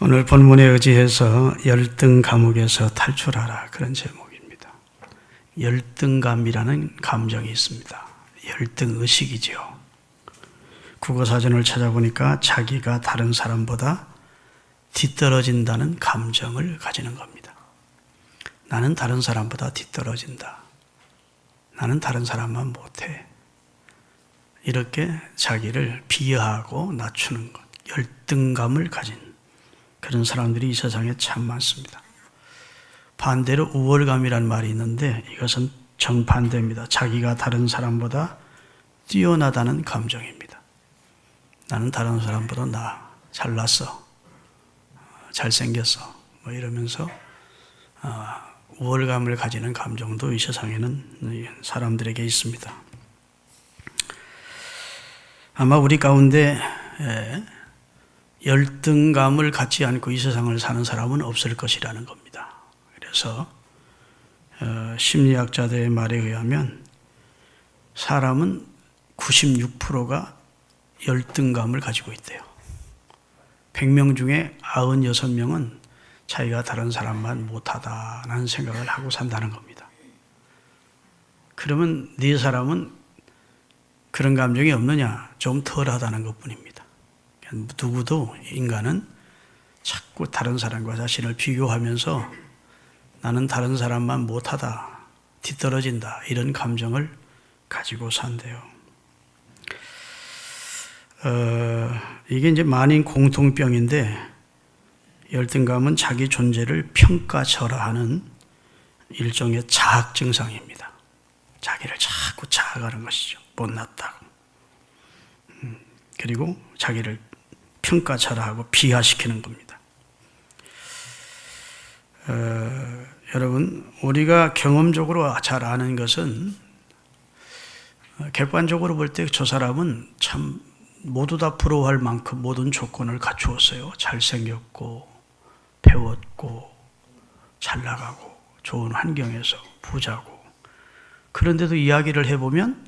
오늘 본문에 의지해서 열등 감옥에서 탈출하라, 그런 제목입니다. 열등감이라는 감정이 있습니다. 열등의식이죠. 국어사전을 찾아보니까 자기가 다른 사람보다 뒤떨어진다는 감정을 가지는 겁니다. 나는 다른 사람보다 뒤떨어진다. 나는 다른 사람만 못해. 이렇게 자기를 비하하고 낮추는 것, 열등감을 가진 그런 사람들이 이 세상에 참 많습니다. 반대로 우월감이라는 말이 있는데 이것은 정반대입니다. 자기가 다른 사람보다 뛰어나다는 감정입니다. 나는 다른 사람보다 잘났어, 잘생겼어, 이러면서 우월감을 가지는 감정도 이 세상에는 사람들에게 있습니다. 아마 우리 가운데 열등감을 갖지 않고 이 세상을 사는 사람은 없을 것이라는 겁니다. 그래서 심리학자들의 말에 의하면 사람은 96%가 열등감을 가지고 있대요. 100명 중에 96명은 자기가 다른 사람만 못하다라는 생각을 하고 산다는 겁니다. 그러면 네 사람은 그런 감정이 없느냐? 좀 덜하다는 것뿐입니다. 누구도 인간은 자꾸 다른 사람과 자신을 비교하면서 나는 다른 사람만 못하다, 뒤떨어진다, 이런 감정을 가지고 산대요. 이게 이제 만인 공통병인데, 열등감은 자기 존재를 평가절하하는 일종의 자학 증상입니다. 자기를 자꾸 자학하는 것이죠. 못났다고. 그리고 자기를 평가절하하고 비하시키는 겁니다. 여러분, 우리가 경험적으로 잘 아는 것은 객관적으로 볼 때 저 사람은 참 모두 다 부러워할 만큼 모든 조건을 갖추었어요. 잘생겼고 배웠고 잘 나가고 좋은 환경에서 부자고. 그런데도 이야기를 해보면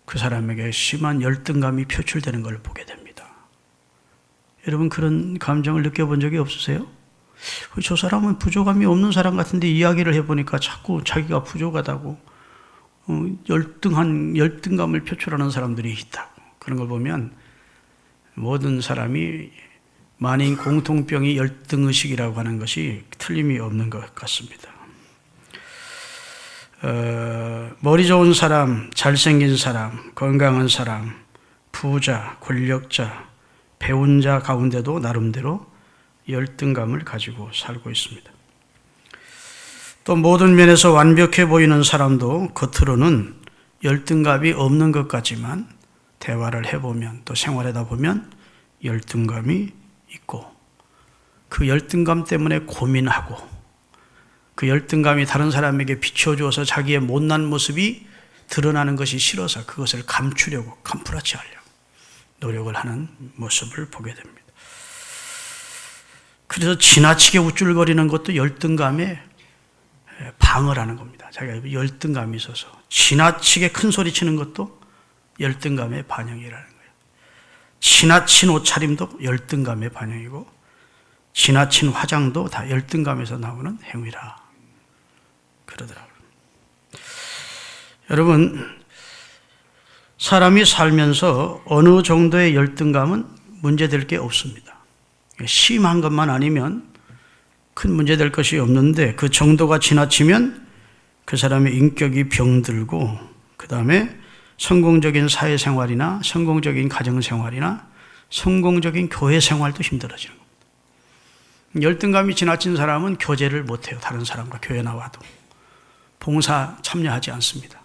그 사람에게 심한 열등감이 표출되는 걸 보게 됩니다. 여러분, 그런 감정을 느껴본 적이 없으세요? 저 사람은 부족함이 없는 사람 같은데 이야기를 해보니까 자꾸 자기가 부족하다고 열등감을 표출하는 사람들이 있다고. 그런 걸 보면 모든 사람이 만인 공통병이 열등의식이라고 하는 것이 틀림이 없는 것 같습니다. 머리 좋은 사람, 잘생긴 사람, 건강한 사람, 부자, 권력자, 배운 자 가운데도 나름대로 열등감을 가지고 살고 있습니다. 또 모든 면에서 완벽해 보이는 사람도 겉으로는 열등감이 없는 것 같지만 대화를 해보면 또 생활하다 보면 열등감이 있고, 그 열등감 때문에 고민하고, 그 열등감이 다른 사람에게 비춰주어서 자기의 못난 모습이 드러나는 것이 싫어서 그것을 감추려고, 감풀어치 하려고 노력을 하는 모습을 보게 됩니다. 그래서 지나치게 우쭐거리는 것도 열등감에 방을 하는 겁니다. 자기가 열등감이 있어서 지나치게 큰 소리 치는 것도 열등감의 반영이라는 거예요. 지나친 옷차림도 열등감의 반영이고, 지나친 화장도 다 열등감에서 나오는 행위라 그러더라고요. 여러분, 사람이 살면서 어느 정도의 열등감은 문제될 게 없습니다. 심한 것만 아니면 큰 문제될 것이 없는데, 그 정도가 지나치면 그 사람의 인격이 병들고, 그 다음에 성공적인 사회생활이나 성공적인 가정생활이나 성공적인 교회생활도 힘들어지는 겁니다. 열등감이 지나친 사람은 교제를 못해요. 다른 사람과 교회 나와도 봉사 참여하지 않습니다.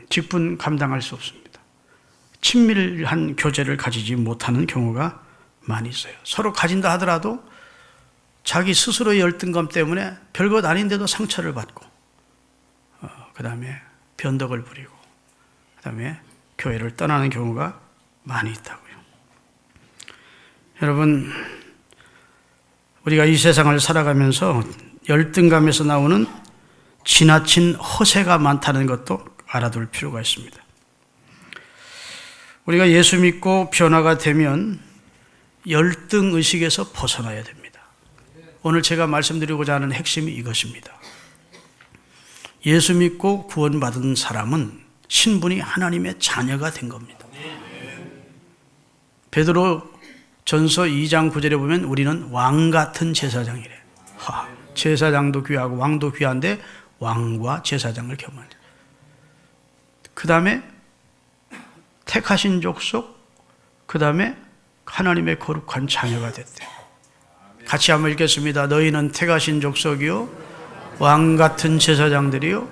직분 감당할 수 없습니다. 친밀한 교제를 가지지 못하는 경우가 많이 있어요. 서로 가진다 하더라도 자기 스스로의 열등감 때문에 별것 아닌데도 상처를 받고, 그 다음에 변덕을 부리고, 그 다음에 교회를 떠나는 경우가 많이 있다고요. 여러분, 우리가 이 세상을 살아가면서 열등감에서 나오는 지나친 허세가 많다는 것도 알아둘 필요가 있습니다. 우리가 예수 믿고 변화가 되면 열등 의식에서 벗어나야 됩니다. 오늘 제가 말씀드리고자 하는 핵심이 이것입니다. 예수 믿고 구원받은 사람은 신분이 하나님의 자녀가 된 겁니다. 베드로 전서 2장 9절에 보면 우리는 왕 같은 제사장이래. 제사장도 귀하고 왕도 귀한데 왕과 제사장을 겸하는. 그 다음에 택하신 족속, 그 다음에 하나님의 거룩한 자녀가 됐대. 같이 한번 읽겠습니다. 너희는 택하신 족속이요, 왕 같은 제사장들이요,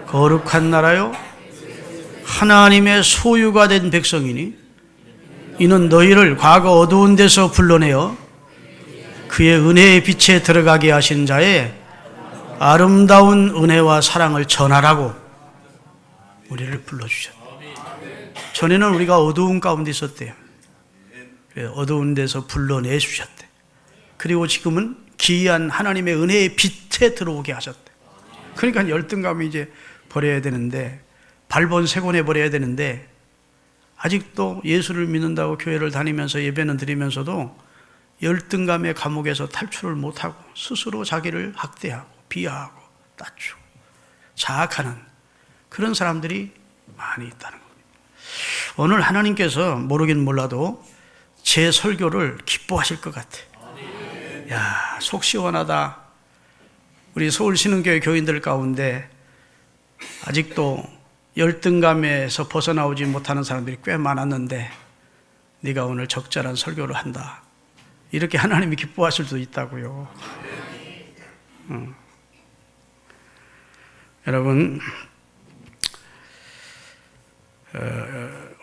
거룩한 나라요, 하나님의 소유가 된 백성이니 이는 너희를 과거 어두운 데서 불러내어 그의 은혜의 빛에 들어가게 하신 자의 아름다운 은혜와 사랑을 전하라고 우리를 불러주셨다. 전에는 우리가 어두운 가운데 있었대요. 어두운 데서 불러내 주셨대. 그리고 지금은 기이한 하나님의 은혜의 빛에 들어오게 하셨대. 그러니까 열등감을 이제 버려야 되는데, 발본 세곤해 버려야 되는데, 아직도 예수를 믿는다고 교회를 다니면서 예배는 드리면서도 열등감의 감옥에서 탈출을 못하고 스스로 자기를 학대하고 비하하고 따추고 자학하는 그런 사람들이 많이 있다는 겁니다. 오늘 하나님께서 모르긴 몰라도 제 설교를 기뻐하실 것 같아. 야, 속 시원하다. 우리 서울신흥교회 교인들 가운데 아직도 열등감에서 벗어나오지 못하는 사람들이 꽤 많았는데 네가 오늘 적절한 설교를 한다. 이렇게 하나님이 기뻐하실 수도 있다고요. 여러분,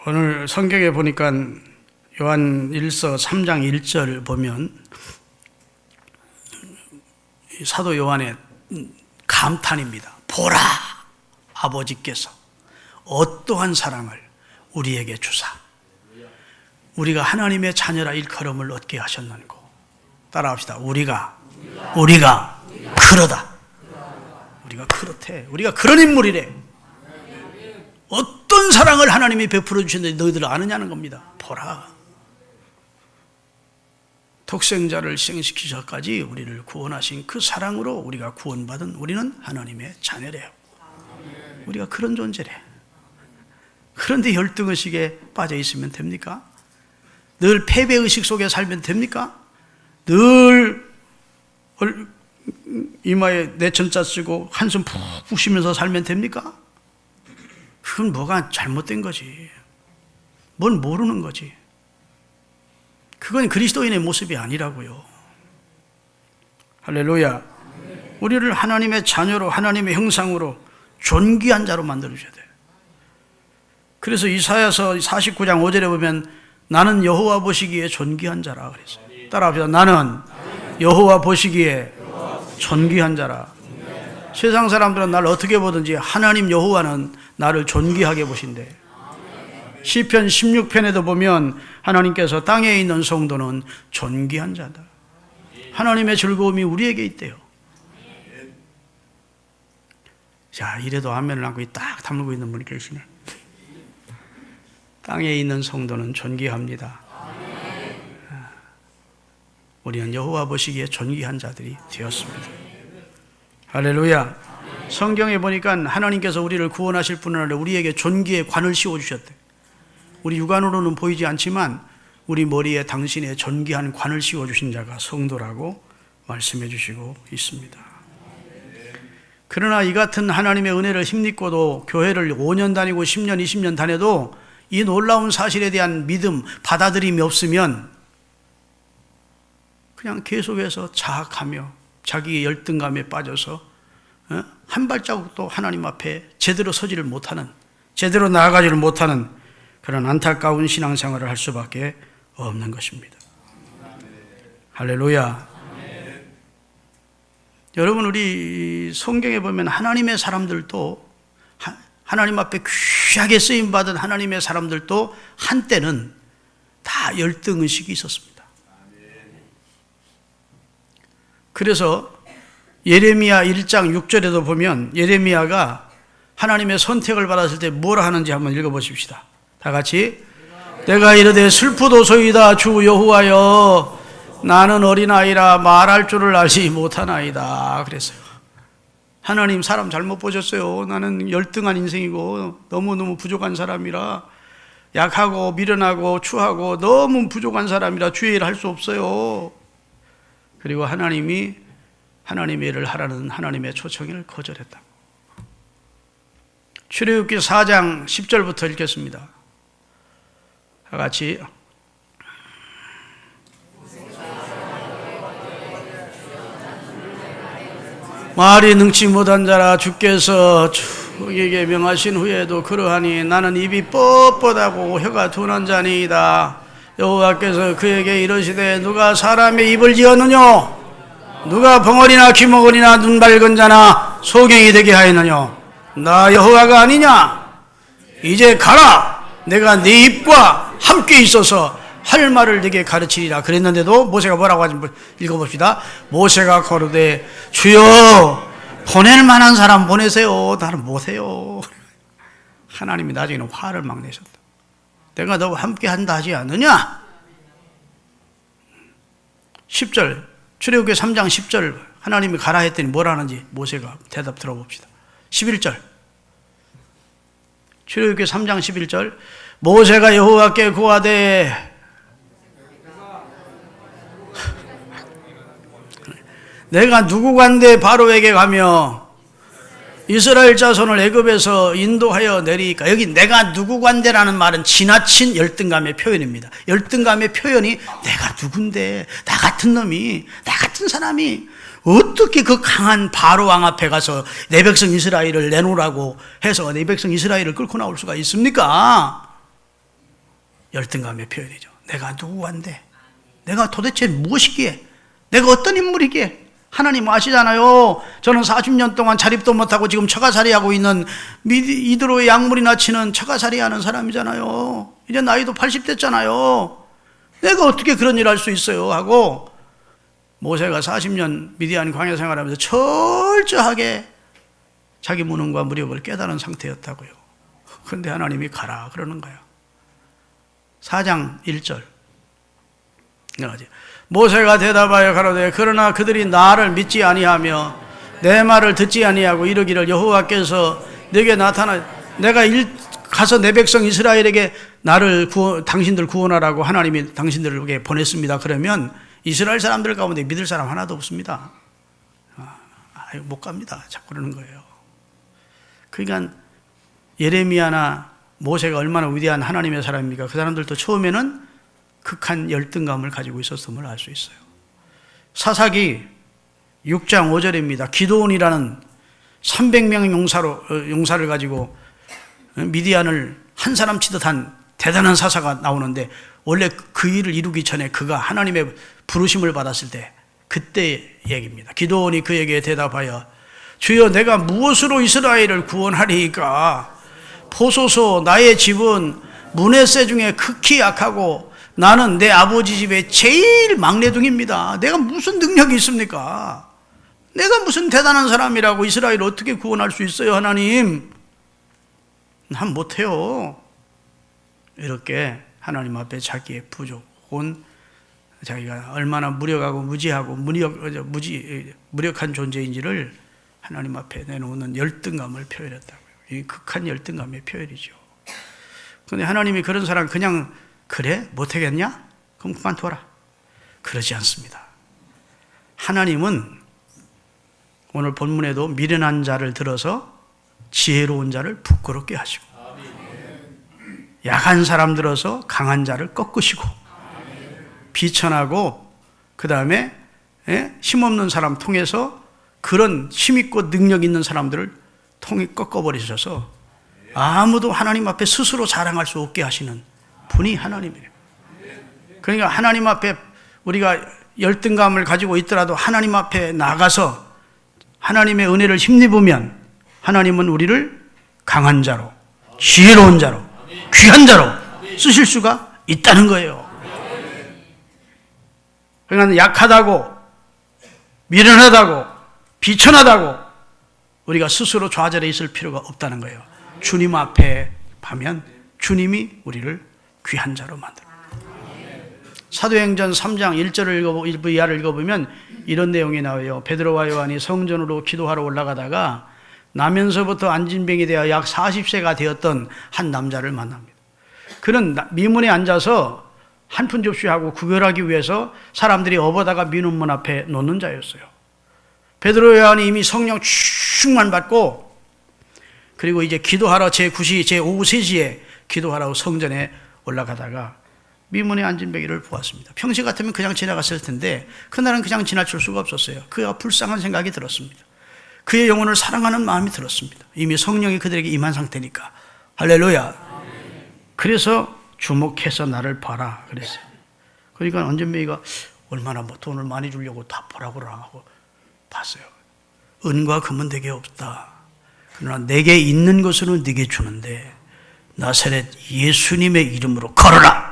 오늘 성경에 보니까 요한 1서 3장 1절 보면 사도 요한의 감탄입니다. 보라, 아버지께서 어떠한 사랑을 우리에게 주사 우리가 하나님의 자녀라 일컬음을 얻게 하셨는고. 따라합시다. 우리가 그러다. 우리가 그렇대. 우리가 그런 인물이래. 어떤 사랑을 하나님이 베풀어 주셨는데 너희들 아느냐는 겁니다. 보라. 독생자를 희생시키셔까지 우리를 구원하신 그 사랑으로 우리가 구원받은 우리는 하나님의 자녀래요. 우리가 그런 존재래. 그런데 열등의식에 빠져 있으면 됩니까? 늘 패배의식 속에 살면 됩니까? 늘 이마에 내천자 쓰고 한숨 푹 쉬면서 살면 됩니까? 그건 뭐가 잘못된 거지. 뭘 모르는 거지. 그건 그리스도인의 모습이 아니라고요. 할렐루야. 우리를 하나님의 자녀로, 하나님의 형상으로 존귀한 자로 만들어주셔야 돼요. 그래서 이사야서 49장 5절에 보면 나는 여호와 보시기에 존귀한 자라 그랬어요. 따라합시다. 나는 여호와 보시기에 존귀한 자라. 세상 사람들은 나를 어떻게 보든지 하나님 여호와는 나를 존귀하게 보신대. 시편 16편에도 보면 하나님께서 땅에 있는 성도는 존귀한 자다. 하나님의 즐거움이 우리에게 있대요. 자, 이래도 아멘을 안고 딱 다물고 있는 분이 계시네. 땅에 있는 성도는 존귀합니다. 우리는 여호와 보시기에 존귀한 자들이 되었습니다. 할렐루야. 성경에 보니까 하나님께서 우리를 구원하실 뿐 아니라 우리에게 존귀의 관을 씌워주셨대. 우리 육안으로는 보이지 않지만 우리 머리에 당신의 존귀한 관을 씌워주신 자가 성도라고 말씀해 주시고 있습니다. 그러나 이 같은 하나님의 은혜를 힘입고도 교회를 5년 다니고 10년, 20년 다녀도 이 놀라운 사실에 대한 믿음, 받아들임이 없으면 그냥 계속해서 자학하며 자기의 열등감에 빠져서 한 발자국도 하나님 앞에 제대로 서지를 못하는, 제대로 나아가지를 못하는 그런 안타까운 신앙생활을 할 수밖에 없는 것입니다. 할렐루야. 여러분, 우리 성경에 보면 하나님의 사람들도, 하나님 앞에 귀하게 쓰임받은 하나님의 사람들도 한때는 다 열등의식이 있었습니다. 그래서 예레미야 1장 6절에도 보면 예레미야가 하나님의 선택을 받았을 때 뭐라 하는지 한번 읽어보십시다. 다 같이. 내가 이르되 슬프도소이다 주 여호와여 나는 어린아이라 말할 줄을 알지 못하나이다 그랬어요. 하나님 사람 잘못 보셨어요. 나는 열등한 인생이고 너무너무 부족한 사람이라, 약하고 미련하고 추하고 너무 부족한 사람이라 주의 일을 할 수 없어요. 그리고 하나님이 하나님의 일을 하라는 하나님의 초청을 거절했다. 출애굽기 4장 10절부터 읽겠습니다. 다 같이. 말이 능치 못한 자라 주께서 그에게 명하신 후에도 그러하니 나는 입이 뻣뻣하고 혀가 둔한 자니이다. 여호와께서 그에게 이르시되 누가 사람의 입을 지었느냐? 누가 벙어리나 귀머거리나 눈 밝은 자나 소경이 되게 하였느냐? 나 여호와가 아니냐? 이제 가라. 내가 네 입과 함께 있어서 할 말을 네게 가르치리라 그랬는데도 모세가 뭐라고 하는지 읽어봅시다. 모세가 거르되 주여 보낼 만한 사람 보내세요. 나는 못해요. 하나님이 나중에는 화를 막 내셨다. 내가 너와 함께 한다 하지 않느냐? 10절 출애굽기 3장 10절 하나님이 가라 했더니 뭐라 하는지 모세가 대답 들어봅시다. 11절 출애굽기 3장 11절 모세가 여호와께 고하되 내가 누구간데 바로에게 가며 이스라엘 자손을 애굽에서 인도하여 내리니까, 여기 내가 누구간데라는 말은 지나친 열등감의 표현입니다. 열등감의 표현이 내가 누군데, 나 같은 놈이, 나 같은 사람이 어떻게 그 강한 바로 왕 앞에 가서 내 백성 이스라엘을 내놓으라고 해서 내 백성 이스라엘을 끌고 나올 수가 있습니까? 열등감의 표현이죠. 내가 누구간데, 내가 도대체 무엇이기에, 내가 어떤 인물이기에. 하나님 아시잖아요. 저는 40년 동안 자립도 못하고 지금 처가살이하고 있는 이드로의 약물이나 치는 처가살이하는 사람이잖아요. 이제 나이도 80 됐잖아요. 내가 어떻게 그런 일을 할 수 있어요? 하고 모세가 40년 미디안 광야 생활하면서 철저하게 자기 무능과 무력을 깨달은 상태였다고요. 그런데 하나님이 가라 그러는 거예요. 4장 1절 모세가 대답하여 가로되 그러나 그들이 나를 믿지 아니하며 내 말을 듣지 아니하고 이르기를 여호와께서 내게 나타나 내가 가서 내 백성 이스라엘에게 당신들 구원하라고 하나님이 당신들에게 보냈습니다. 그러면 이스라엘 사람들 가운데 믿을 사람 하나도 없습니다. 못 갑니다. 자꾸 그러는 거예요. 그러니까 예레미야나 모세가 얼마나 위대한 하나님의 사람입니까? 그 사람들도 처음에는 극한 열등감을 가지고 있었음을 알 수 있어요. 사사기 6장 5절입니다. 기드온이라는 300명 용사를 가지고 미디안을 한 사람 치듯 한 대단한 사사가 나오는데, 원래 그 일을 이루기 전에 그가 하나님의 부르심을 받았을 때 그때 얘기입니다. 기드온이 그에게 대답하여 주여 내가 무엇으로 이스라엘을 구원하리이까? 보소서 나의 집은 므낫세 중에 극히 약하고 나는 내 아버지 집의 제일 막내둥입니다. 내가 무슨 능력이 있습니까? 내가 무슨 대단한 사람이라고 이스라엘을 어떻게 구원할 수 있어요, 하나님? 난 못해요. 이렇게 하나님 앞에 자기의 부족은 자기가 얼마나 무력하고 무지하고 무력한 존재인지를 하나님 앞에 내놓는 열등감을 표현했다고요. 이 극한 열등감의 표현이죠. 그런데 하나님이 그런 사람 그냥 그래? 못하겠냐? 그럼 그만둬라. 그러지 않습니다. 하나님은 오늘 본문에도 미련한 자를 들어서 지혜로운 자를 부끄럽게 하시고, 약한 사람 들어서 강한 자를 꺾으시고, 비천하고 그 다음에 힘없는 사람 통해서 그런 힘있고 능력 있는 사람들을 통해 꺾어버리셔서 아무도 하나님 앞에 스스로 자랑할 수 없게 하시는 분이 하나님이에요. 그러니까 하나님 앞에 우리가 열등감을 가지고 있더라도 하나님 앞에 나가서 하나님의 은혜를 힘입으면 하나님은 우리를 강한 자로, 지혜로운 자로, 귀한 자로 쓰실 수가 있다는 거예요. 그러니까 약하다고, 미련하다고, 비천하다고 우리가 스스로 좌절해 있을 필요가 없다는 거예요. 주님 앞에 가면 주님이 우리를 귀한 자로 만들어. 사도행전 3장 1절 이하를 읽어보면 이런 내용이 나와요. 베드로와 요한이 성전으로 기도하러 올라가다가 나면서부터 안진병이 되어 약 40세가 되었던 한 남자를 만납니다. 그는 미문에 앉아서 한 푼 접시하고 구별하기 위해서 사람들이 업어다가 민원문 앞에 놓는 자였어요. 베드로 요한이 이미 성령 충만 받고 그리고 이제 기도하러 제9시, 제5후 3시에 기도하러 성전에 올라가다가 미문에 앉은 병이를 보았습니다. 평시 같으면 그냥 지나갔을 텐데 그날은 그냥 지나칠 수가 없었어요. 그가 불쌍한 생각이 들었습니다. 그의 영혼을 사랑하는 마음이 들었습니다. 이미 성령이 그들에게 임한 상태니까. 할렐루야. 그래서 주목해서 나를 봐라 그랬어요. 그러니까 안전뱅이가 얼마나 뭐 돈을 많이 주려고 다 보라고 하고 봤어요. 은과 금은 내게 없다. 그러나 내게 있는 것으로 네게 주는데 나사렛 예수님의 이름으로 걸어라.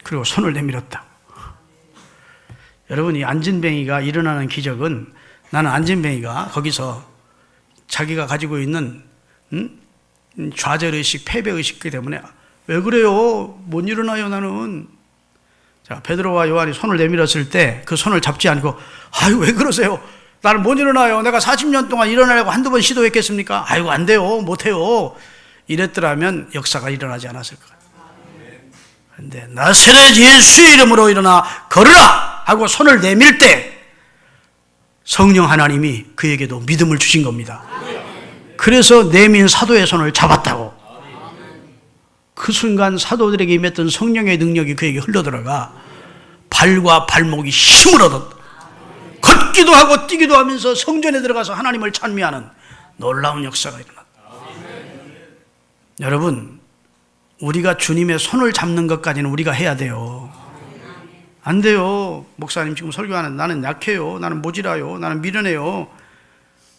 그리고 손을 내밀었다. 여러분, 이 안진뱅이가 일어나는 기적은, 나는 안진뱅이가 거기서 자기가 가지고 있는 좌절의식, 패배의식 때문에 왜 그래요? 못 일어나요 나는. 자, 베드로와 요한이 손을 내밀었을 때 그 손을 잡지 않고 아유 왜 그러세요? 나는 못 일어나요. 내가 40년 동안 일어나려고 한두 번 시도했겠습니까? 아이고 안 돼요. 못해요. 이랬더라면 역사가 일어나지 않았을 것 같아요. 그런데 나사렛 예수의 이름으로 일어나 걸으라 하고 손을 내밀 때 성령 하나님이 그에게도 믿음을 주신 겁니다. 그래서 내민 사도의 손을 잡았다고. 그 순간 사도들에게 임했던 성령의 능력이 그에게 흘러들어가 발과 발목이 힘을 얻었다. 걷기도 하고 뛰기도 하면서 성전에 들어가서 하나님을 찬미하는 놀라운 역사가 일어났다. 여러분, 우리가 주님의 손을 잡는 것까지는 우리가 해야 돼요. 안 돼요. 목사님 지금 설교하는 나는 약해요. 나는 모질아요. 나는 미련해요.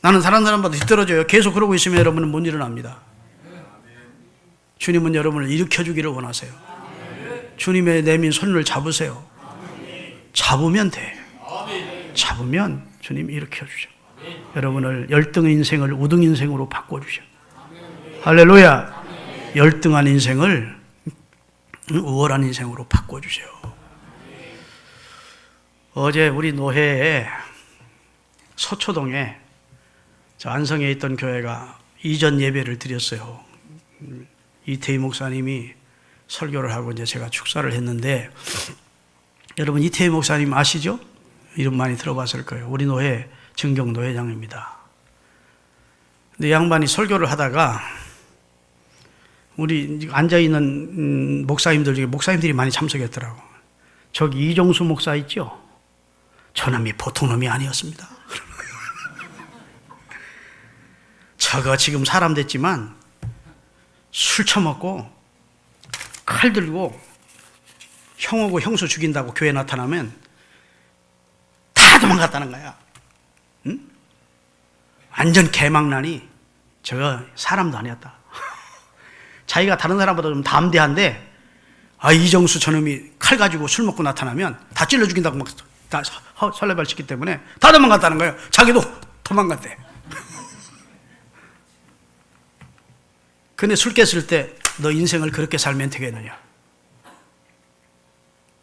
나는 다른 사람보다 뒤떨어져요. 계속 그러고 있으면 여러분은 못 일어납니다. 주님은 여러분을 일으켜주기를 원하세요. 주님의 내민 손을 잡으세요. 잡으면 돼. 잡으면 주님이 일으켜주셔. 여러분을 열등의 인생을 우등 인생으로 바꿔주셔. 할렐루야. 열등한 인생을 우월한 인생으로 바꿔주세요. 어제 우리 노회에 서초동에 저 안성에 있던 교회가 이전 예배를 드렸어요. 이태희 목사님이 설교를 하고 이제 제가 축사를 했는데, 여러분 이태희 목사님 아시죠? 이름 많이 들어봤을 거예요. 우리 노회 증경노 회장입니다. 근데 양반이 설교를 하다가 우리 앉아있는 목사님들 중에 목사님들이 많이 참석했더라고. 저기 이종수 목사 있죠? 저 놈이 보통 놈이 아니었습니다. 저거 지금 사람 됐지만 술 처먹고 칼 들고 형하고 형수 죽인다고 교회 나타나면 다 도망갔다는 거야. 응? 완전 개망나니 저거 사람도 아니었다. 자기가 다른 사람보다 좀 담대한데, 아, 이정수 저놈이 칼 가지고 술 먹고 나타나면 다 찔러 죽인다고 막 다 설레발 치기 때문에 다 도망갔다는 거예요. 자기도 도망갔대. 근데 술 깼을 때 너 인생을 그렇게 살면 되겠느냐?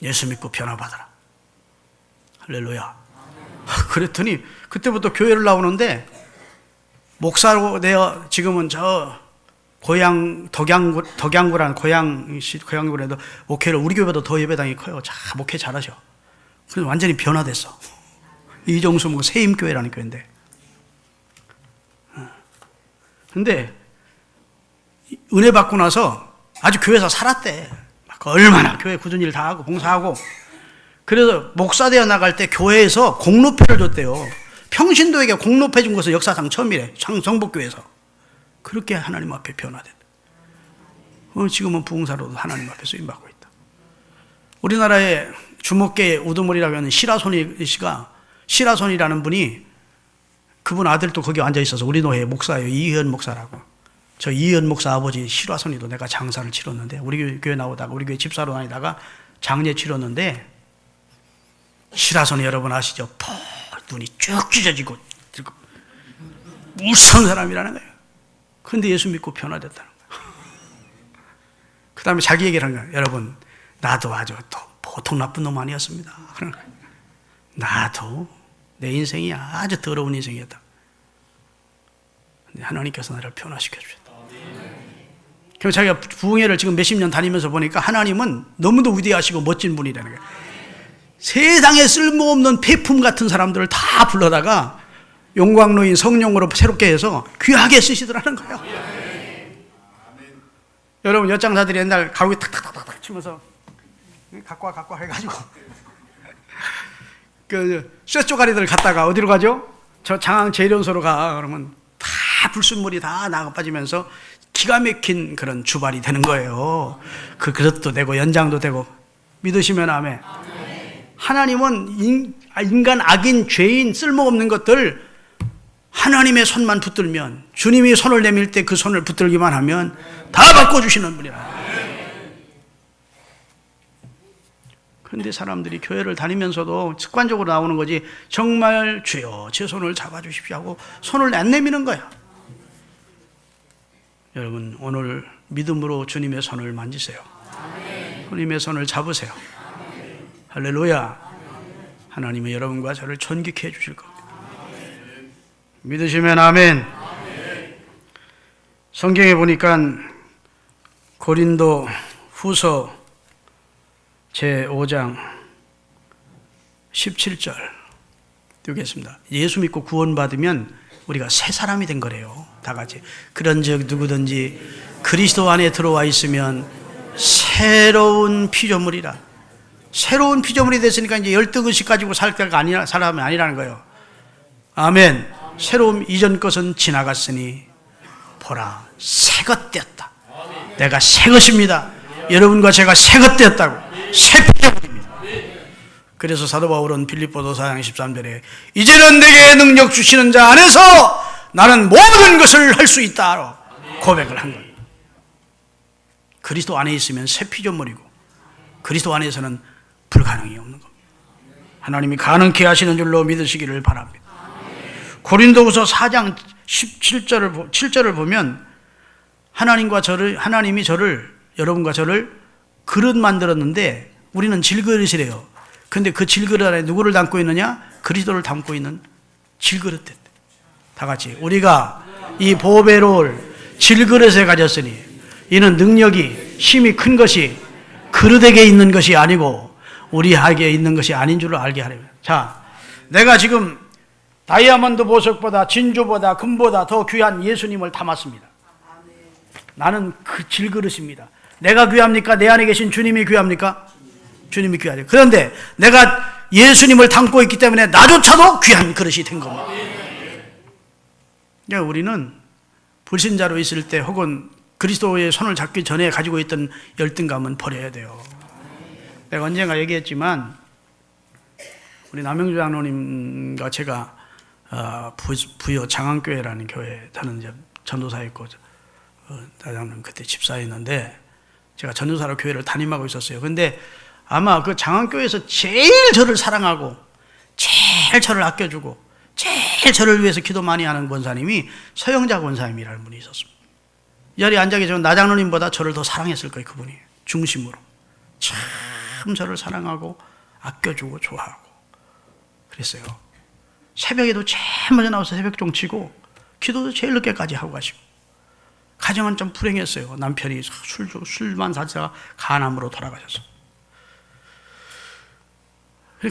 예수 믿고 변화받아라. 할렐루야. 그랬더니 그때부터 교회를 나오는데, 목사로 내가 지금은 저 고향 덕양구라는 고향구라도 목회를 우리 교회보다 더 예배당이 커요. 자, 목회 잘하셔. 그래서 완전히 변화됐어. 이정수 뭐 세임교회라는 교회인데. 근데 은혜 받고 나서 아주 교회에서 살았대. 얼마나 교회 굳은 일 다 하고 봉사하고. 그래서 목사 되어 나갈 때 교회에서 공로패를 줬대요. 평신도에게 공로패 준 것은 역사상 처음이래. 성북교회에서. 그렇게 하나님 앞에 변화됐다. 지금은 부흥사로도 하나님 앞에 쓰임받고 있다. 우리나라의 주목계의 우두머리라고 하는 시라손이 씨가, 시라손이라는 분이, 그분 아들도 거기 앉아 있어서 우리 노회 목사예요. 이현 목사라고. 저 이현 목사 아버지 시라손이도 내가 장사를 치렀는데, 우리 교회 나오다가 우리 교회 집사로 다니다가 장례 치렀는데, 시라손이 여러분 아시죠? 눈이 쭉 찢어지고 무서운 사람이라는 거예요. 그런데 예수 믿고 변화됐다는 거예요. 그 다음에 자기 얘기를 한 거예요. 여러분, 나도 아주 또 보통 나쁜 놈 아니었습니다. 나도 내 인생이 아주 더러운 인생이었다. 근데 하나님께서 나를 변화시켜 주셨다. 그럼 자기가 부흥회를 지금 몇십 년 다니면서 보니까 하나님은 너무도 위대하시고 멋진 분이라는 거예요. 세상에 쓸모없는 폐품 같은 사람들을 다 불러다가 용광로인 성령으로 새롭게 해서 귀하게 쓰시더라는 거예요. 여러분, 엿장사들이 옛날 가루에 탁탁탁탁 치면서 갖고 와 해가지고 그 쇠쪼가리들 갖다가 어디로 가죠? 저 장항 재련소로 가. 그러면 다 불순물이 다 나가 빠지면서 기가 막힌 그런 주발이 되는 거예요. 그 그릇도 되고 연장도 되고. 믿으시면 아멘. 하나님은 인간, 악인, 죄인, 쓸모없는 것들 하나님의 손만 붙들면, 주님이 손을 내밀 때 그 손을 붙들기만 하면 다 바꿔주시는 분이라. 그런데 사람들이 교회를 다니면서도 습관적으로 나오는 거지, 정말 주여 제 손을 잡아주십시오 하고 손을 안 내미는 거야. 여러분, 오늘 믿음으로 주님의 손을 만지세요. 주님의 손을 잡으세요. 할렐루야. 하나님은 여러분과 저를 존귀케 해주실 겁니다. 믿으시면 아멘. 성경에 보니까 고린도 후서 제5장 17절 읽겠습니다. 예수 믿고 구원받으면 우리가 새 사람이 된 거래요. 다 같이. 그런즉 누구든지 그리스도 안에 들어와 있으면 새로운 피조물이라. 새로운 피조물이 됐으니까 이제 열등의식 가지고 살 때가 아니라, 사람이 아니라는 거예요. 아멘. 새로운 이전 것은 지나갔으니 보라 새것 되었다. 내가 새 것입니다. 여러분과 제가 새 것 되었다고. 새 피조물입니다. 그래서 사도 바울은 빌립보서 4장 13절에 이제는 내게 능력 주시는 자 안에서 나는 모든 것을 할 수 있다로 고백을 한 거예요. 그리스도 안에 있으면 새 피조물이고 그리스도 안에서는 불가능이 없는 겁니다. 하나님이 가능케 하시는 줄로 믿으시기를 바랍니다. 고린도후서 4장 7절을 보면 하나님이 여러분과 저를 그릇 만들었는데 우리는 질그릇이래요. 근데 그 질그릇 안에 누구를 담고 있느냐? 그리스도를 담고 있는 질그릇 됐대. 다 같이. 우리가 이 보배로울 질그릇에 가졌으니 이는 능력이 힘이 큰 것이 그릇에게 있는 것이 아니고 우리에게 있는 것이 아닌 줄을 알게 하려면. 자, 내가 지금 다이아몬드 보석보다 진주보다 금보다 더 귀한 예수님을 담았습니다. 나는 그 질그릇입니다. 내가 귀합니까? 내 안에 계신 주님이 귀합니까? 주님이 귀하죠. 그런데 내가 예수님을 담고 있기 때문에 나조차도 귀한 그릇이 된 겁니다. 그러니까 우리는 불신자로 있을 때 혹은 그리스도의 손을 잡기 전에 가지고 있던 열등감은 버려야 돼요. 내가 언젠가 얘기했지만 우리 남영주 장로님과 제가 부여 장안교회라는 교회 저는 이제 전도사였고 다장님 그때 집사였는데 제가 전도사로 교회를 담임하고 있었어요. 근데 아마 그 장안교회에서 제일 저를 사랑하고 제일 저를 아껴주고 제일 저를 위해서 기도 많이 하는 권사님이 서영자 권사님이라는 분이 있었습니다. 이 자리에 앉아 계시면 나장로님보다 저를 더 사랑했을 거예요. 그분이 중심으로 참 저를 사랑하고 아껴주고 좋아하고 그랬어요. 새벽에도 제일 먼저 나와서 새벽종 치고 기도도 제일 늦게까지 하고 가시고 가정은 좀 불행했어요. 남편이 술만 사다가 간암으로 돌아가셨어요.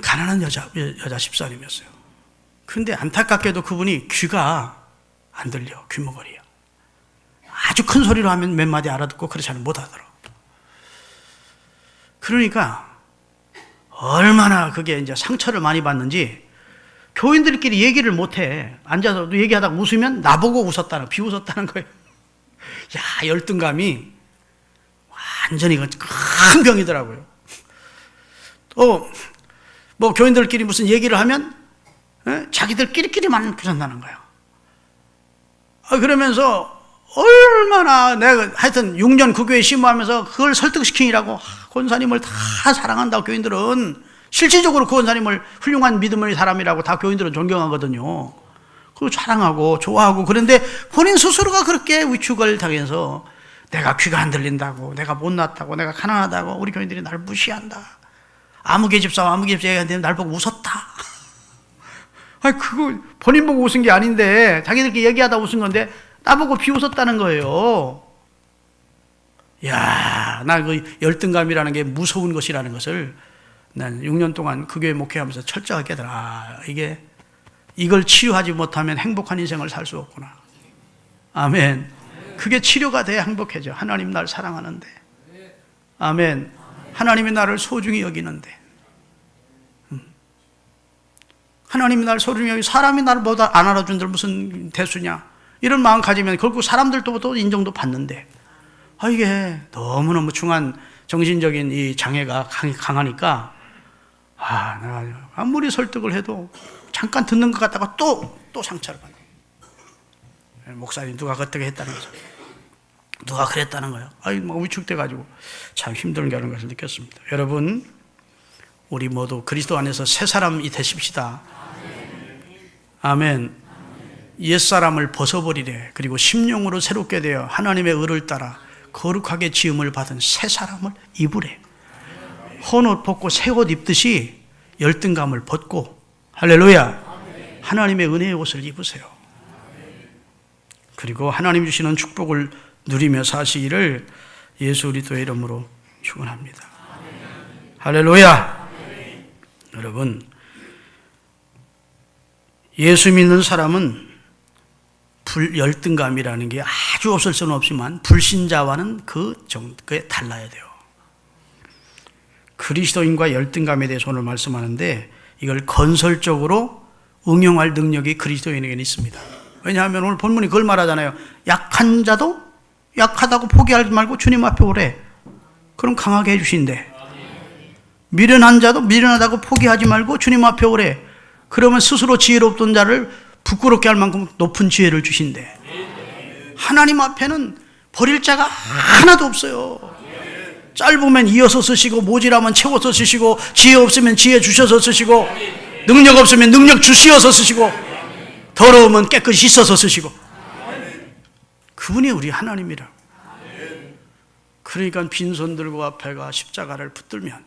가난한 여자 집사님이었어요. 그런데 안타깝게도 그분이 귀가 안 들려. 귀머거리야. 아주 큰 소리로 하면 몇 마디 알아듣고 그렇지 않으면 못 하더라고. 그러니까 얼마나 그게 이제 상처를 많이 받는지 교인들끼리 얘기를 못 해. 앉아서 얘기하다가 웃으면 나보고 웃었다는, 비웃었다는 거예요. 야, 열등감이 완전히 큰 병이더라고요. 또 뭐 교인들끼리 무슨 얘기를 하면 자기들끼리만 부선다는 거예요. 그러면서 얼마나 내가 하여튼 6년 그 교회 심부하면서 그걸 설득시키느라고 권사님을 다 사랑한다고 교인들은 실질적으로 그 권사님을 훌륭한 믿음의 사람이라고 다 교인들은 존경하거든요. 그걸 사랑하고 좋아하고 그런데 본인 스스로가 그렇게 위축을 당해서 내가 귀가 안 들린다고, 내가 못났다고, 내가 가난하다고 우리 교인들이 날 무시한다. 아무개 집사와 아무개 집사 얘기하는데 날 보고 웃었다. 아니 그거 본인 보고 웃은 게 아닌데 자기들끼리 얘기하다 웃은 건데 나보고 비웃었다는 거예요. 야, 나 그 열등감이라는 게 무서운 것이라는 것을 난 6년 동안 그 교회 목회하면서 철저하게 깨달아. 이걸 치유하지 못하면 행복한 인생을 살 수 없구나. 아멘. 그게 치료가 돼야 행복해져. 하나님 날 사랑하는데. 아멘. 하나님이 나를 소중히 여기는데. 하나님이 나를 소중히 여기, 사람이 나를 보다 안 알아준들 무슨 대수냐. 이런 마음 가지면 결국 사람들도 인정도 받는데. 이게 너무너무 중한 정신적인 이 장애가 강하니까, 내가 아무리 설득을 해도 잠깐 듣는 것 같다가 또 상처를 받네. 목사님, 누가 그렇게 했다는 거죠. 누가 그랬다는 거예요. 막 위축돼가지고 참 힘든 그런 것을 느꼈습니다. 여러분, 우리 모두 그리스도 안에서 새 사람이 되십시다. 아멘. 옛사람을 벗어버리래. 그리고 심령으로 새롭게 되어 하나님의 의를 따라 거룩하게 지음을 받은 새 사람을 입으래. 헌 옷 벗고 새 옷 입듯이 열등감을 벗고, 할렐루야, 하나님의 은혜의 옷을 입으세요. 그리고 하나님 주시는 축복을 누리며 사시기를 예수 그리스도의 이름으로 축원합니다. 할렐루야. 여러분, 예수 믿는 사람은 열등감이라는 게 아주 없을 수는 없지만 불신자와는 그게 달라야 돼요. 그리스도인과 열등감에 대해서 오늘 말씀하는데 이걸 건설적으로 응용할 능력이 그리스도인에게는 있습니다. 왜냐하면 오늘 본문이 그걸 말하잖아요. 약한 자도 약하다고 포기하지 말고 주님 앞에 오래. 그럼 강하게 해주신대. 미련한 자도 미련하다고 포기하지 말고 주님 앞에 오래. 그러면 스스로 지혜롭던 자를 부끄럽게 할 만큼 높은 지혜를 주신대. 하나님 앞에는 버릴 자가 하나도 없어요. 짧으면 이어서 쓰시고, 모자라면 채워서 쓰시고, 지혜 없으면 지혜 주셔서 쓰시고, 능력 없으면 능력 주시어서 쓰시고, 더러우면 깨끗이 씻어서 쓰시고. 그분이 우리 하나님이라. 그러니까 빈손 들고 앞에 가 십자가를 붙들면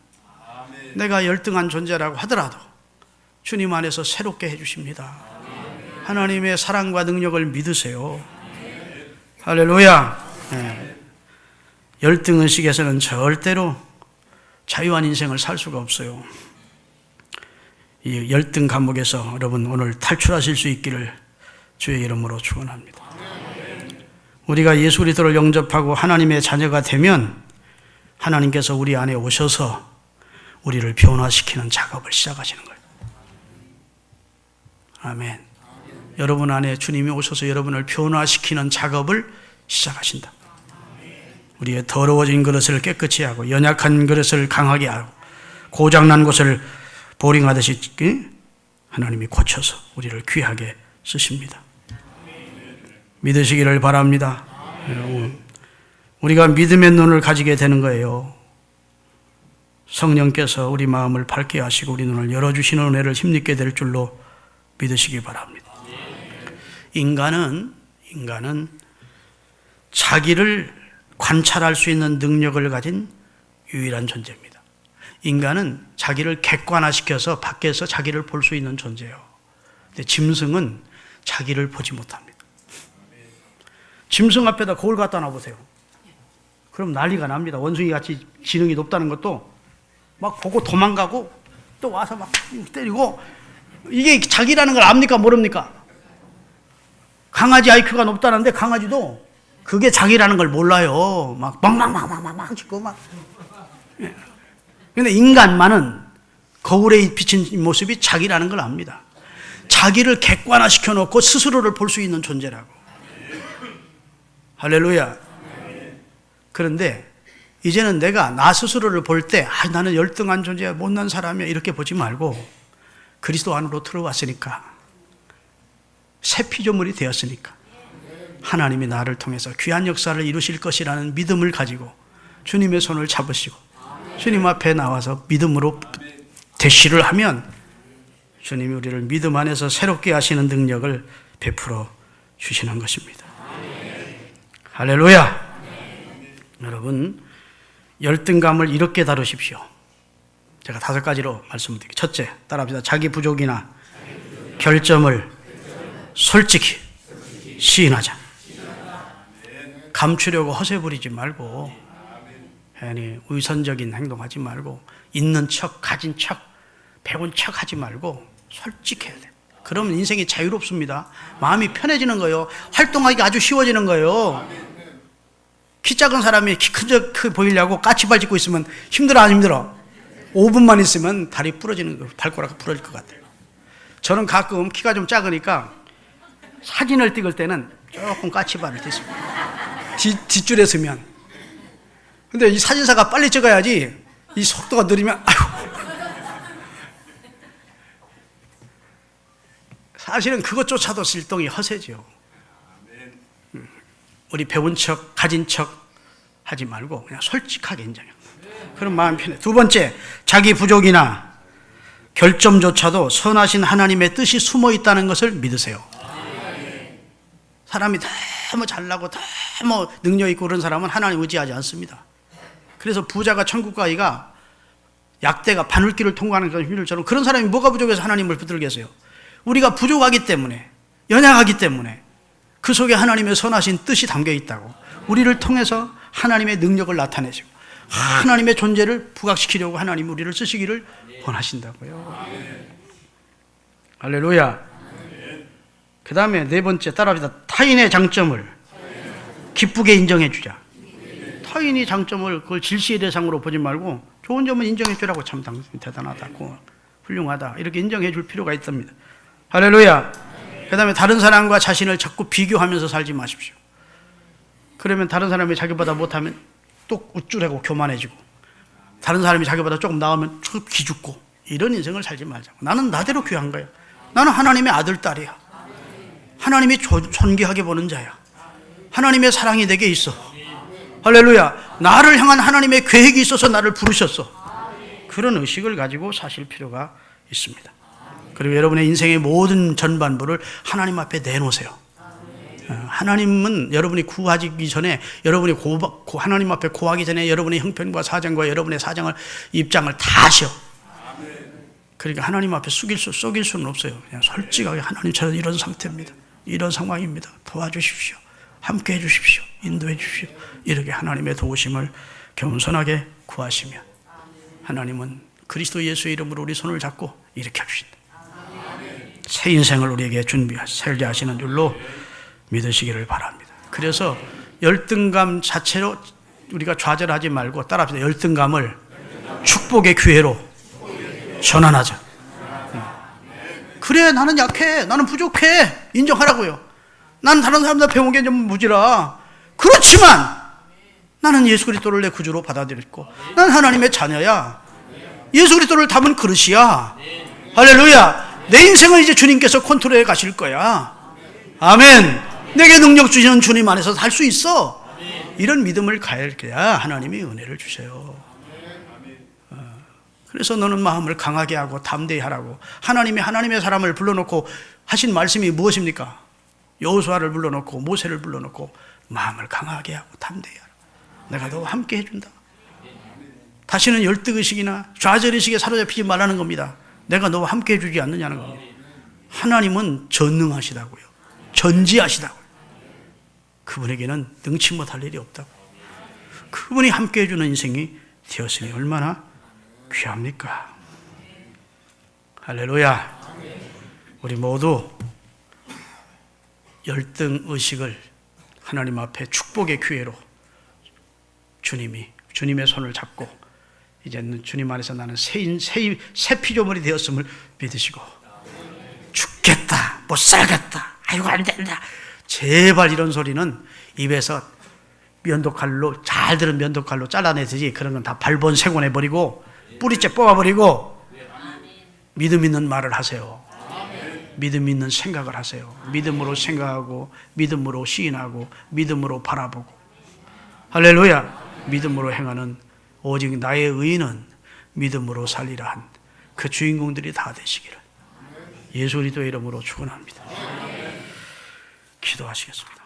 내가 열등한 존재라고 하더라도 주님 안에서 새롭게 해주십니다. 하나님의 사랑과 능력을 믿으세요. 할렐루야. 열등의식에서는 절대로 자유한 인생을 살 수가 없어요. 이 열등 감옥에서 여러분 오늘 탈출하실 수 있기를 주의 이름으로 축원합니다. 우리가 예수 그리스도를 영접하고 하나님의 자녀가 되면 하나님께서 우리 안에 오셔서 우리를 변화시키는 작업을 시작하시는 거예요. 아멘. 여러분 안에 주님이 오셔서 여러분을 변화시키는 작업을 시작하신다. 우리의 더러워진 그릇을 깨끗이 하고 연약한 그릇을 강하게 하고 고장난 것을 보링하듯이 하나님이 고쳐서 우리를 귀하게 쓰십니다. 믿으시기를 바랍니다. 우리가 믿음의 눈을 가지게 되는 거예요. 성령께서 우리 마음을 밝게 하시고 우리 눈을 열어주시는 은혜를 힘입게 될 줄로 믿으시기 바랍니다. 인간은 자기를 관찰할 수 있는 능력을 가진 유일한 존재입니다. 인간은 자기를 객관화시켜서 밖에서 자기를 볼 수 있는 존재예요. 근데 짐승은 자기를 보지 못합니다. 짐승 앞에다 거울 갖다 놔보세요. 그럼 난리가 납니다. 원숭이 같이 지능이 높다는 것도 막 보고 도망가고 또 와서 막 때리고. 이게 자기라는 걸 압니까 모릅니까? 강아지 IQ가 높다는데 강아지도 그게 자기라는 걸 몰라요. 막 짖고 막. 근데 인간만은 거울에 비친 모습이 자기라는 걸 압니다. 자기를 객관화시켜 놓고 스스로를 볼 수 있는 존재라고. 할렐루야. 그런데 이제는 내가 나 스스로를 볼 때 나는 열등한 존재야, 못난 사람이야 이렇게 보지 말고 그리스도 안으로 들어왔으니까, 새 피조물이 되었으니까 하나님이 나를 통해서 귀한 역사를 이루실 것이라는 믿음을 가지고 주님의 손을 잡으시고 주님 앞에 나와서 믿음으로 대시를 하면 주님이 우리를 믿음 안에서 새롭게 하시는 능력을 베풀어 주시는 것입니다. 할렐루야. 여러분, 열등감을 이렇게 다루십시오. 제가 5가지로 말씀드릴게요. 첫째, 따라합시다. 자기 부족이나 결점을 솔직히 시인하자. 감추려고 허세 부리지 말고, 괜히 위선적인 행동하지 말고, 있는 척, 가진 척, 배운 척 하지 말고 솔직해야 돼요. 그러면 인생이 자유롭습니다. 마음이 편해지는 거예요. 활동하기 아주 쉬워지는 거예요. 키 작은 사람이 키 크 보이려고 까치발 짚고 있으면 힘들어 안 힘들어? 5분만 있으면 다리 부러지는 거, 발가락 부러질 것 같아요. 저는 가끔 키가 좀 작으니까 사진을 찍을 때는 조금 까치발을 딛습니다. 뒷줄에 서면. 근데 이 사진사가 빨리 찍어야지 이 속도가 느리면 아이고. 사실은 그것조차도 실동이 허세죠. 우리 배운 척, 가진 척 하지 말고 그냥 솔직하게 인정해요. 그럼 마음 편해. 두 번째, 자기 부족이나 결점조차도 선하신 하나님의 뜻이 숨어 있다는 것을 믿으세요. 사람이 너무 잘나고 너무 능력 있고 그런 사람은 하나님 의지하지 않습니다. 그래서 부자가 천국 가기가 약대가 바늘길을 통과하는 그런 휘를처럼, 그런 사람이 뭐가 부족해서 하나님을 붙들겠어요? 우리가 부족하기 때문에, 연약하기 때문에 그 속에 하나님의 선하신 뜻이 담겨 있다고, 우리를 통해서 하나님의 능력을 나타내시고 하나님의 존재를 부각시키려고 하나님이 우리를 쓰시기를 원하신다고요. 할렐루야. 그 다음에 네 번째, 따라합시다. 타인의 장점을 기쁘게 인정해 주자. 타인의 장점을 그걸 질시의 대상으로 보지 말고 좋은 점은 인정해 주라고. 참 대단하다, 훌륭하다, 이렇게 인정해 줄 필요가 있답니다. 할렐루야. 그 다음에 다른 사람과 자신을 자꾸 비교하면서 살지 마십시오. 그러면 다른 사람이 자기보다 못하면 또 우쭐하고 교만해지고, 다른 사람이 자기보다 조금 나으면 기죽고, 이런 인생을 살지 말자고. 나는 나대로 귀한 거야. 나는 하나님의 아들, 딸이야. 하나님이 존귀하게 보는 자야. 하나님의 사랑이 내게 있어. 할렐루야. 나를 향한 하나님의 계획이 있어서 나를 부르셨어. 그런 의식을 가지고 사실 필요가 있습니다. 그리고 여러분의 인생의 모든 전반부를 하나님 앞에 내놓으세요. 하나님은 여러분이 구하기 전에, 여러분이 하나님 앞에 고하기 전에 여러분의 형편과 사정과 여러분의 입장을 다 하셔. 그러니까 하나님 앞에 속일 수는 없어요. 그냥 솔직하게, 하나님, 저는 이런 상태입니다. 이런 상황입니다. 도와주십시오. 함께 해주십시오. 인도해 주십시오. 이렇게 하나님의 도우심을 겸손하게 구하시면 하나님은 그리스도 예수의 이름으로 우리 손을 잡고 일으켜 주신다. 새 인생을 우리에게 살게 하시는 줄로 믿으시기를 바랍니다. 그래서 열등감 자체로 우리가 좌절하지 말고, 따라합시다. 열등감을 축복의 기회로 전환하자. 그래, 나는 약해, 나는 부족해, 인정하라고요. 나는 다른 사람보다 배운 게 좀 무지라. 그렇지만 나는 예수 그리스도를 내 구주로 받아들였고, 난 하나님의 자녀야. 예수 그리스도를 담은 그릇이야. 할렐루야. 내 인생을 이제 주님께서 컨트롤해 가실 거야. 아멘. 내게 능력 주시는 주님 안에서 살 수 있어. 이런 믿음을 가져야 하나님이 은혜를 주세요. 그래서 너는 마음을 강하게 하고 담대히 하라고. 하나님의 사람을 불러놓고 하신 말씀이 무엇입니까? 여호수아를 불러놓고 모세를 불러놓고 마음을 강하게 하고 담대히 하라. 내가 너와 함께 해준다. 다시는 열등의식이나 좌절의식에 사로잡히지 말라는 겁니다. 내가 너와 함께 해주지 않느냐는 겁니다. 하나님은 전능하시다고요. 전지하시다고요. 그분에게는 능치 못할 일이 없다고. 그분이 함께 해주는 인생이 되었으니 얼마나 귀합니까? 할렐루야. 우리 모두 열등의식을 하나님 앞에 축복의 기회로 주님의 손을 잡고, 이제는 주님 안에서 나는 새 피조물이 되었음을 믿으시고, 죽겠다, 못 살겠다, 아이고 안 된다, 제발 이런 소리는 입에서 면도칼로, 잘 들은 면도칼로 잘라내듯이 그런 건 다 발본색원해버리고 뿌리째 뽑아버리고 믿음 있는 말을 하세요. 믿음 있는 생각을 하세요. 믿음으로 생각하고 믿음으로 시인하고 믿음으로 바라보고, 할렐루야. 믿음으로 행하는 오직 나의 의인은 믿음으로 살리라 한 그 주인공들이 다 되시기를 예수 그리스도의 이름으로 축원합니다. 기도하시겠습니다.